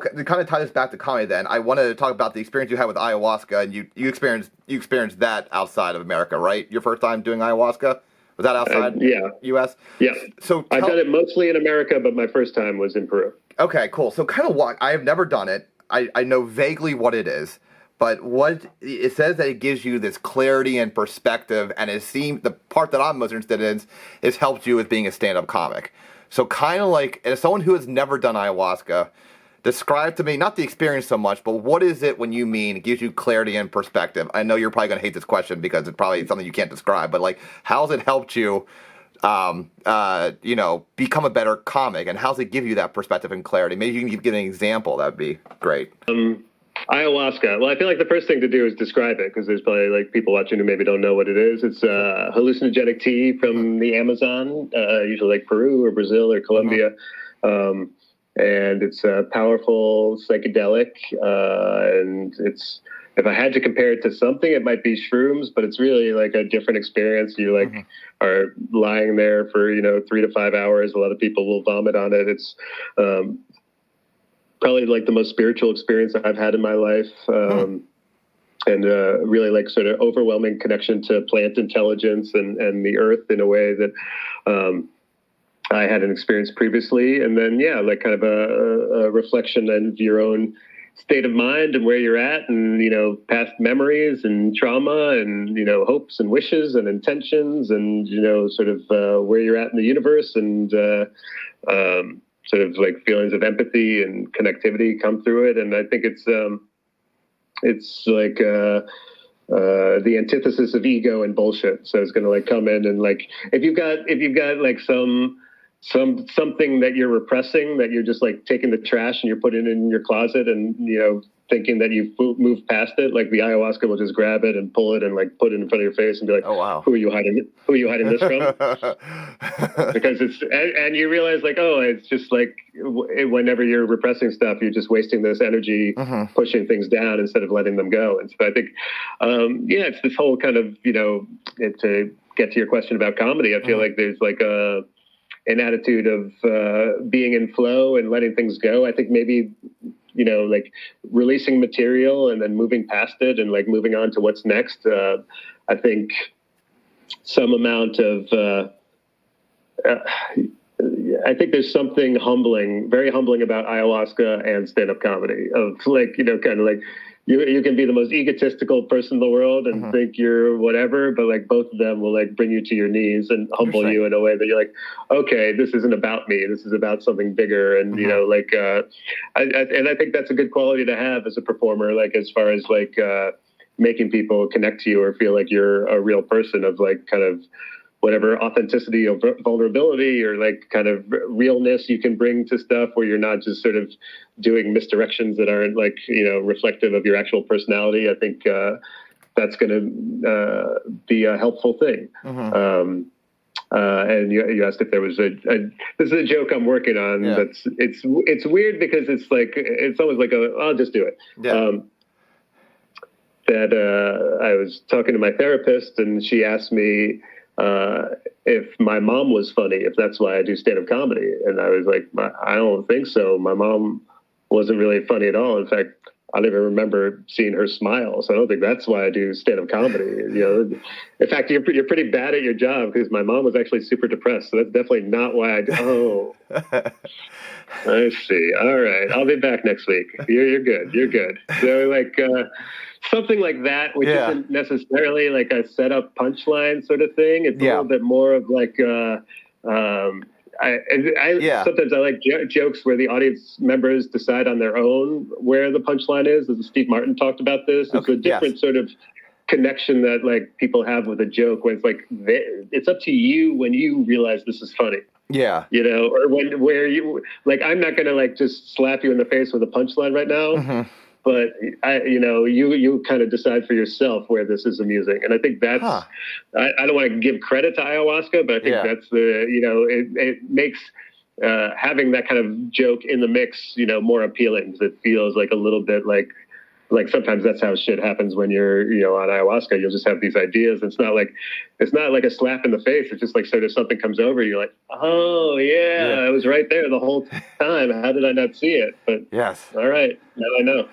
To kind of tie this back to comedy, then I wanted to talk about the experience you had with ayahuasca, and you experienced that outside of America, right? Your first time doing ayahuasca was that outside Yeah, U.S. yeah. So I've done tell. it mostly in America, but my first time was in Peru. Okay, cool. So kind of what I have never done it. I know vaguely what it is, but what it says that it gives you this clarity and perspective, and it seems the part that I'm most interested in is helped you with being a stand-up comic. So kind of like, as someone who has never done ayahuasca, describe to me not the experience so much, but what is it when you mean it gives you clarity and perspective? I know you're probably gonna hate this question because it's probably something you can't describe, but like, how's it helped you? Become a better comic, and how's it give you that perspective and clarity? Maybe you can give an example. That'd be great. Ayahuasca. Well, I feel like the first thing to do is describe it because there's probably like people watching who maybe don't know what it is. It's hallucinogenic tea from the Amazon, usually like Peru or Brazil or Colombia. Um, and it's a powerful psychedelic. And it's, if I had to compare it to something, it might be shrooms, but it's really like a different experience. You like are lying there for, 3 to 5 hours. A lot of people will vomit on it. It's, probably like the most spiritual experience I've had in my life. And really like sort of overwhelming connection to plant intelligence and the earth in a way that I hadn't experienced previously. And then, yeah, like kind of a reflection of your own state of mind and where you're at and, past memories and trauma and, hopes and wishes and intentions and, sort of where you're at in the universe and, sort of like feelings of empathy and connectivity come through it. And I think it's like the antithesis of ego and bullshit. So it's going to like come in and like, if you've got like something that you're repressing, that you're just like taking the trash and you're putting it in your closet and, thinking that you've moved past it, like the ayahuasca will just grab it and pull it and like put it in front of your face and be like, oh wow, who are you hiding this from? Because it's, and you realize like, oh, it's just like whenever you're repressing stuff, you're just wasting this energy pushing things down instead of letting them go. And so I think, it's this whole kind of, to get to your question about comedy, I feel like there's like an attitude of being in flow and letting things go. I think maybe, like releasing material and then moving past it and like moving on to what's next. I think some amount of, I think there's something humbling, very humbling about ayahuasca and stand-up comedy of like, kind of like you can be the most egotistical person in the world and think you're whatever, but like both of them will like bring you to your knees and humble you in a way that you're like, okay, this isn't about me. This is about something bigger. And, I think that's a good quality to have as a performer, like as far as like making people connect to you or feel like you're a real person of like kind of whatever authenticity or vulnerability or like kind of realness you can bring to stuff where you're not just sort of doing misdirections that aren't like, reflective of your actual personality. I think that's going to be a helpful thing. And you asked if there was this is a joke I'm working on. Yeah. It's weird because it's like, it's almost like I'll just do it. Yeah. That I was talking to my therapist and she asked me, if my mom was funny, if that's why I do stand-up comedy. And I was like, I don't think so. My mom wasn't really funny at all. In fact, I don't even remember seeing her smile. So I don't think that's why I do stand-up comedy. In fact, you're pretty bad at your job because my mom was actually super depressed. So that's definitely not why I do. Oh, I see. All right. I'll be back next week. You're good. You're good. So like, something like that, which isn't necessarily like a set up punchline sort of thing. It's a little bit more of like, sometimes I like jokes where the audience members decide on their own where the punchline is. As Steve Martin talked about this. It's a different sort of connection that like people have with a joke when it's like, it's up to you when you realize this is funny. Yeah. Or where you, like, I'm not going to like just slap you in the face with a punchline right now. But you kind of decide for yourself where this is amusing, and I think that's. I don't want to give credit to ayahuasca, but I think that's it makes having that kind of joke in the mix more appealing because it feels like a little bit like like sometimes that's how shit happens when you're, on ayahuasca. You'll just have these ideas. It's not like a slap in the face. It's just like sort of something comes over you, like, oh yeah, I was right there the whole time. How did I not see it? But Yes. all right, now I know.